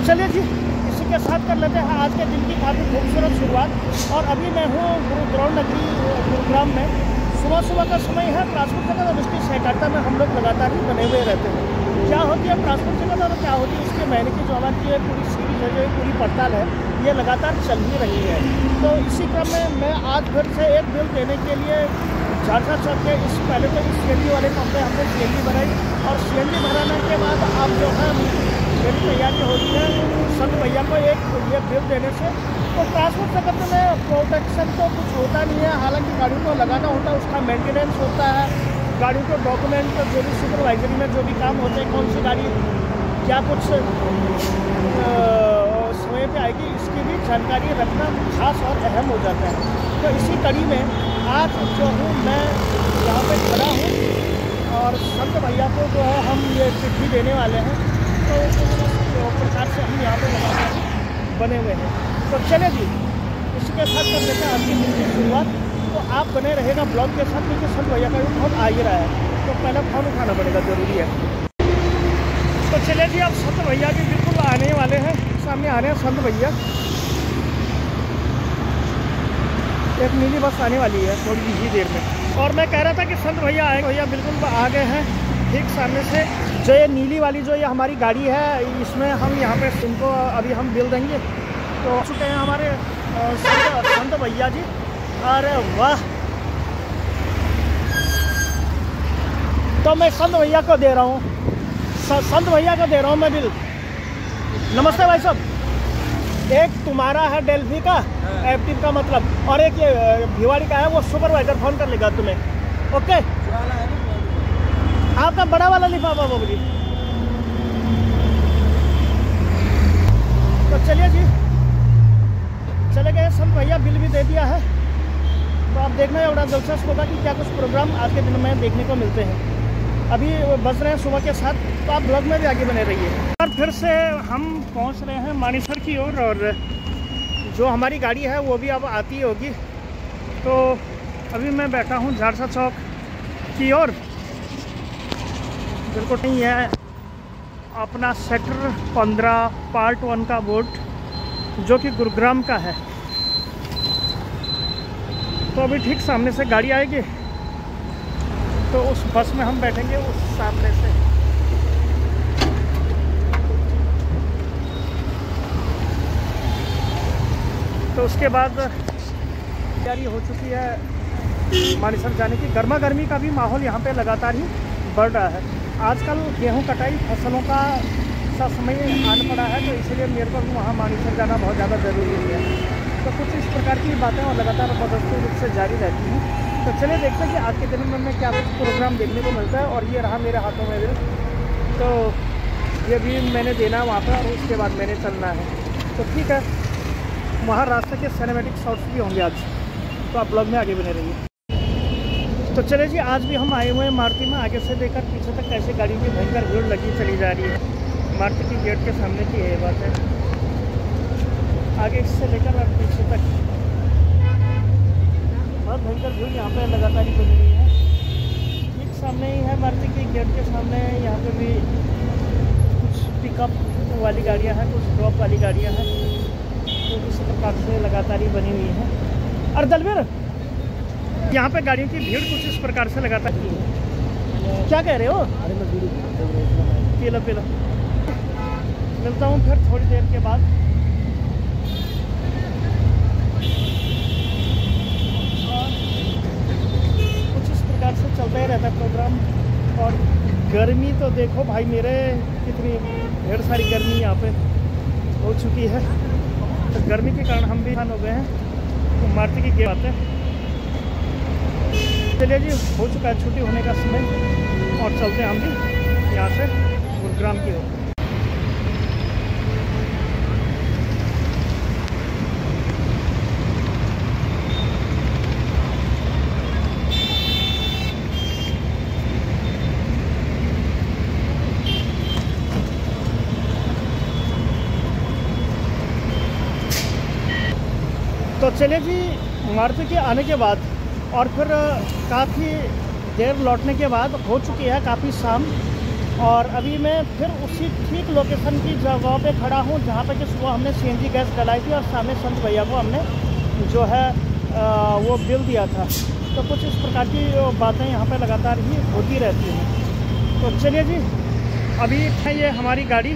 चलिए जी, इसी के साथ कर लेते हैं आज के दिन की काफ़ी खूबसूरत शुरुआत। और अभी मैं हूँ गुरुग्राम नगरी गुरुग्राम में। सुबह सुबह का समय है। ट्रांसपोर्ट जगत और उसकी सहकारिता में हम लोग लगातार ही बने हुए रहते हैं। क्या होती है ट्रांसपोर्ट जगत और क्या होती है इसके महीने की जो हमारी पूरी सीरीज है, जो पूरी पड़ताल है, ये लगातार चल ही रही है। तो इसी क्रम में मैं आज फिर से एक बिल देने के लिए झारसा चौक के इस पहले तो इस CNG वाले पंप पे हमने CNG भराई। और CNG भराने के बाद आप जो है मेरी तैयारी हो रही है संत भैया को एक ये बिल देने से। तो ट्रांसपोर्ट जगत में प्रोटेक्शन तो कुछ होता नहीं है, हालांकि गाड़ियों को लगाना होता है, उसका मेंटेनेंस होता है, गाड़ियों को डॉक्यूमेंट जो भी सुपरवाइजरी में जो भी काम होते हैं, कौन सी गाड़ी क्या कुछ समय पे आएगी, इसकी भी जानकारी रखना खास और अहम हो जाता है। तो इसी कड़ी में आज जो हूँ मैं यहाँ पे खड़ा हूँ और संत भैया को जो है हम ये चिट्ठी देने वाले हैं। तो इस प्रकार से हम यहाँ पे लगातार बने हुए हैं। तो चले जी, इसके साथ कर लेते हैं आज की दिन की शुरुआत। तो आप बने रहेगा ब्लॉग के साथ, क्योंकि संत भैया का फोन आ ही रहा है, तो पहले फ़ोन उठाना पड़ेगा, ज़रूरी है। तो चले जी, अब संत भैया भी बिल्कुल आने वाले हैं, सामने आ रहे हैं संत भैया। एक नीली बस आने वाली है थोड़ी ही देर में। और मैं कह रहा था कि संत भैया आए, भैया बिल्कुल आ गए हैं ठीक सामने से। जो ये नीली वाली जो ये हमारी गाड़ी है, इसमें हम यहाँ पे इनको अभी हम बिल देंगे। तो चुके हैं हमारे संत भैया जी। अरे वाह, तो मैं संत भैया को दे रहा हूँ, संत भैया को दे रहा हूँ मैं बिल। नमस्ते भाई साहब, एक तुम्हारा है डेल्फी का एक्टिव का मतलब, और एक ये भिवाड़ी का है, वो सुपरवाइजर फोन कर लेगा तुम्हें। ओके, आपका बड़ा वाला लिफाफा बाबू जी। तो चलिए जी, चले गए संत भैया, बिल भी दे दिया है। तो आप देखना है बड़ा दिलचस्प होगा कि क्या कुछ प्रोग्राम आज के दिन में देखने को मिलते हैं। अभी बज रहे हैं सुबह के 7, तो आप ब्लॉग में भी आगे बने रहिए। और फिर से हम पहुंच रहे हैं मानेसर की ओर, और जो हमारी गाड़ी है वो भी अब आती होगी। तो अभी मैं बैठा हूं झारसा चौक की ओर। बिल्कुल नहीं है अपना सेक्टर 15 पार्ट 1 का बोर्ड, जो कि गुरुग्राम का है। तो अभी ठीक सामने से गाड़ी आएगी, तो उस बस में हम बैठेंगे उस सामने से। तो उसके बाद तैयारी हो चुकी है मानेसर जाने की। गर्मा गर्मी का भी माहौल यहाँ पे लगातार ही बढ़ रहा है। आजकल गेहूं कटाई फसलों का समय आन पड़ा है, तो इसलिए मेरे को वहाँ मानेसर जाना बहुत ज़्यादा ज़रूरी है। तो कुछ इस प्रकार की बातें और लगातार बदलते रूप से जारी रहती हैं। तो चलिए देखते हैं कि आज के दिन में क्या कुछ प्रोग्राम देखने को मिलता है। और ये रहा मेरे हाथों में बिल, तो ये भी मैंने देना है वहाँ पर, और उसके बाद मैंने चलना है। तो ठीक है, वहाँ रास्ते के सिनेमैटिक शॉट्स भी होंगे आज, तो आप ब्लॉग में आगे बने रहिए। तो चलिए जी, आज भी हम आए हुए हैं मारुति में। आगे से लेकर पीछे तक कैसे गाड़ियों की भयंकर भीड़ लगी चली जा रही है। मारुति की गेट के सामने की ये बात है, आगे से लेकर अब पीछे तक बहुत भयंकर भीड़ यहाँ पे लगातार ही बनी हुई है। ठीक सामने ही है मारुति की गेट के सामने, यहाँ पे भी कुछ पिकअप वाली गाड़ियाँ हैं, कुछ ड्रॉप वाली गाड़ियाँ हैं, तो इस प्रकार से लगातार ही बनी हुई हैं। और दलवीर, यहाँ पे गाड़ियों की भीड़ कुछ इस प्रकार से लगातार की है। क्या कह रहे हो? पीलो पीलो। मिलता हूँ फिर थोड़ी देर के बाद। से चलता ही रहता है प्रोग्राम। और गर्मी तो देखो भाई मेरे, कितनी ढेर सारी गर्मी यहाँ पे हो चुकी है। तो गर्मी के कारण हम भी हैरान हो गए हैं। तो मारुति की गेट आते हैं। चलिए जी, हो चुका है छुट्टी होने का समय, और चलते हैं हम भी यहाँ से गुरुग्राम की ओर। तो चलिए जी, मारुति के आने के बाद और फिर काफ़ी देर लौटने के बाद हो चुकी है काफ़ी शाम। और अभी मैं फिर उसी ठीक लोकेशन की जगह पे खड़ा हूँ जहाँ पे कि सुबह हमने सीएनजी गैस डलाई थी और सामने संत भैया को हमने जो है वो बिल दिया था। तो कुछ इस प्रकार की बातें यहाँ पे लगातार ही होती रहती हैं। तो चलिए जी, अभी है ये हमारी गाड़ी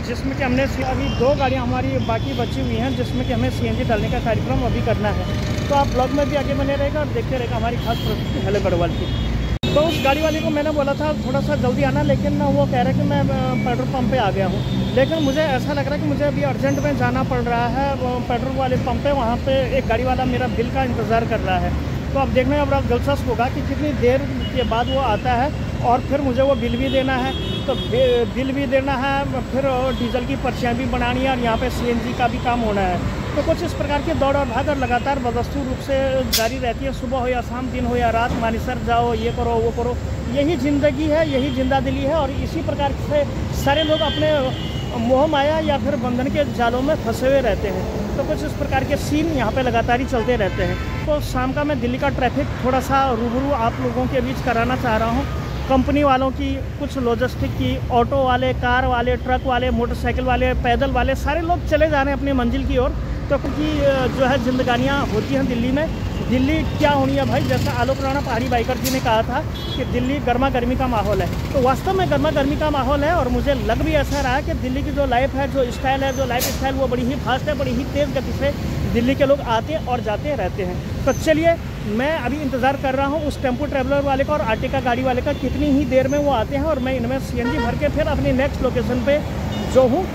जिसमें कि हमने अभी 2 गाड़ियाँ हमारी बाकी बची हुई हैं जिसमें कि हमें सीएनजी डालने का कार्यक्रम अभी करना है। तो आप ब्लॉग में भी आगे बने रहेगा और देखते रहेगा हमारी खास प्रस्तुति हेलो गढ़वाल की। तो उस गाड़ी वाले को मैंने बोला था थोड़ा सा जल्दी आना, लेकिन वो कह रहा है कि मैं पेट्रोल पंप पे आ गया हूँ। लेकिन मुझे ऐसा लग रहा है कि मुझे अभी अर्जेंट में जाना पड़ रहा है पेट्रोल वाले पंप पे। वहाँ पे एक गाड़ी वाला मेरा बिल का इंतज़ार कर रहा है। तो अब देखने में बड़ा दिलचस्प होगा कि कितनी देर के बाद वो आता है और फिर मुझे वो बिल भी देना है। तो बिल भी देना है, फिर डीजल की पर्चियाँ भी बनानी है और यहाँ पे सीएनजी का भी काम होना है। तो कुछ इस प्रकार की दौड़ और भाग और लगातार बदस्तूर रूप से जारी रहती है। सुबह हो या शाम, दिन हो या रात, मानेसर जाओ, ये करो वो करो, यही ज़िंदगी है, यही जिंदादिली है। और इसी प्रकार से सारे लोग अपने मोह माया या फिर बंधन के जालों में फंसे हुए रहते हैं। तो कुछ इस प्रकार के सीन यहाँ पे लगातार ही चलते रहते हैं। तो शाम का मैं दिल्ली का ट्रैफिक थोड़ा सा रूबरू आप लोगों के बीच कराना चाह रहा हूँ। कंपनी वालों की, कुछ लॉजिस्टिक की, ऑटो वाले, कार वाले, ट्रक वाले, मोटरसाइकिल वाले, पैदल वाले, सारे लोग चले जा रहे हैं अपनी मंजिल की ओर। तो क्योंकि जो है जिंदगानियाँ होती हैं दिल्ली में। दिल्ली क्या होनी है भाई, जैसा आलोक राणा पहाड़ी बाइकर जी ने कहा था कि दिल्ली गर्मा गर्मी का माहौल है। तो वास्तव में गर्मा गर्मी का माहौल है। और मुझे लग भी ऐसा रहा है कि दिल्ली की जो लाइफ है, जो स्टाइल है, जो लाइफ स्टाइल, वो बड़ी ही फास्ट है, बड़ी ही तेज़ गति से दिल्ली के लोग आते और जाते रहते हैं। तो चलिए, मैं अभी इंतज़ार कर रहा हूँ उस टेम्पो ट्रैवलर वाले का और आर्टिका गाड़ी वाले का, कितनी ही देर में वो आते हैं और मैं इनमें सीएनजी भर के फिर अपनी नेक्स्ट लोकेशन पे जो हूँ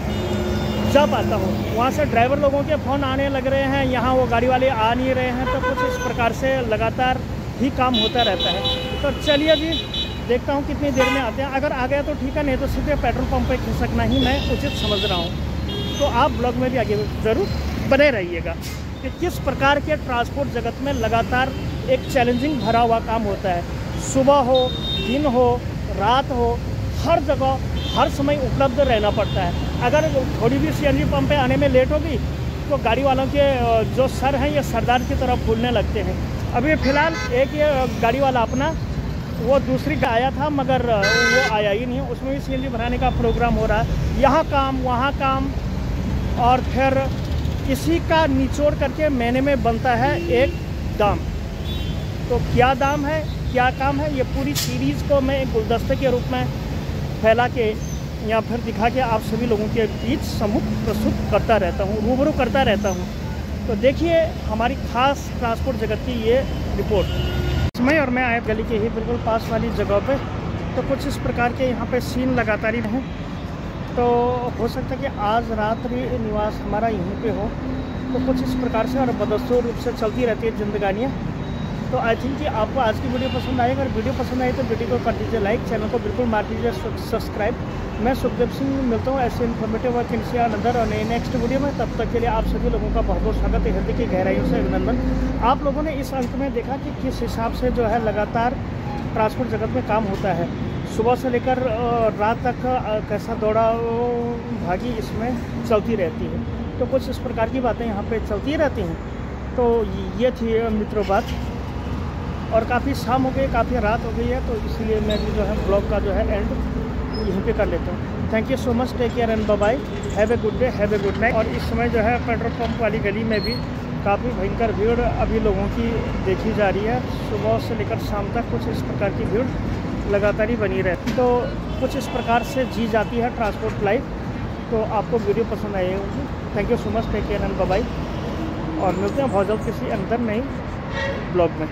जा पाता हूँ। वहाँ से ड्राइवर लोगों के फ़ोन आने लग रहे हैं, यहाँ वो गाड़ी वाले आ नहीं रहे हैं। तो कुछ इस प्रकार से लगातार ही काम होता रहता है। तो चलिए जी, देखता हूँ कितनी देर में आते हैं। अगर आ गया तो ठीक है, नहीं तो सीधे पेट्रोल पंप पे खिसकना ही मैं उचित समझ रहा हूँ। तो आप ब्लॉग में भी आगे ज़रूर बने रहिएगा कि किस प्रकार के ट्रांसपोर्ट जगत में लगातार एक चैलेंजिंग भरा हुआ काम होता है। सुबह हो, दिन हो, रात हो, हर जगह हर समय उपलब्ध रहना पड़ता है। अगर थोड़ी भी सीएनजी पंप पे आने में लेट होगी तो गाड़ी वालों के जो सर हैं ये सरदार की तरफ फूलने लगते हैं। अभी फ़िलहाल एक ये गाड़ी वाला अपना वो दूसरी का आया था, मगर वो आया ही नहीं। उसमें भी सीएनजी भराने का प्रोग्राम हो रहा है। यहाँ काम, वहाँ काम, और फिर इसी का निचोड़ करके महीने में बनता है एक दाम। तो क्या दाम है, क्या काम है, ये पूरी सीरीज़ को मैं एक गुलदस्ते के रूप में फैला के या फिर दिखा के आप सभी लोगों के बीच सम्मुख प्रस्तुत करता रहता हूँ, रूबरू करता रहता हूँ। तो देखिए हमारी खास ट्रांसपोर्ट जगत की ये रिपोर्ट। समय और मैं आए गली के ही बिल्कुल पास वाली जगह पे। तो कुछ इस प्रकार के यहाँ पे सीन लगातार ही हैं। तो हो सकता है कि आज रात्रि निवास हमारा यहीं पे हो। तो कुछ इस प्रकार से और बदस्तूर रूप से चलती रहती है जिंदगानियाँ। तो आई थिंक कि आपको आज की वीडियो पसंद आई। अगर वीडियो पसंद आई तो वीडियो को कर दीजिए लाइक, चैनल को बिल्कुल मार दीजिए सब्सक्राइब। मैं सुखदेव सिंह मिलता हूँ ऐसे इन्फॉर्मेटिव और किनसिया नंदर और नेक्स्ट वीडियो में। तब तक के लिए आप सभी लोगों का बहुत बहुत स्वागत है, हृदय की गहराइयों से अभिनंदन। आप लोगों ने इस अंक में देखा कि किस हिसाब से जो है लगातार ट्रांसपोर्ट जगत में काम होता है। सुबह से लेकर रात तक कैसा दौड़ा भागी इसमें चलती रहती है। तो कुछ इस प्रकार की बातें यहाँ पे चलती रहती हैं। तो ये थी मित्रों बात। और काफ़ी शाम हो गई, काफ़ी रात हो गई है, तो इसीलिए मैं भी जो है ब्लॉग का जो है एंड यहीं पे कर लेता हूँ। Thank you so much, take care and bye bye, have a good day, have a good night. और इस समय जो है पेट्रोल पंप वाली गली में भी काफ़ी भयंकर भीड़ अभी लोगों की देखी जा रही है। सुबह से लेकर शाम तक कुछ इस प्रकार की भीड़ लगातार ही बनी रहती। तो कुछ इस प्रकार से जी जाती है ट्रांसपोर्ट लाइफ। तो आपको वीडियो पसंद आई होगी। Thank you so much, take care and bye bye, और मिलते हैं बहुत जल्द किसी अंदर नई ब्लॉग में।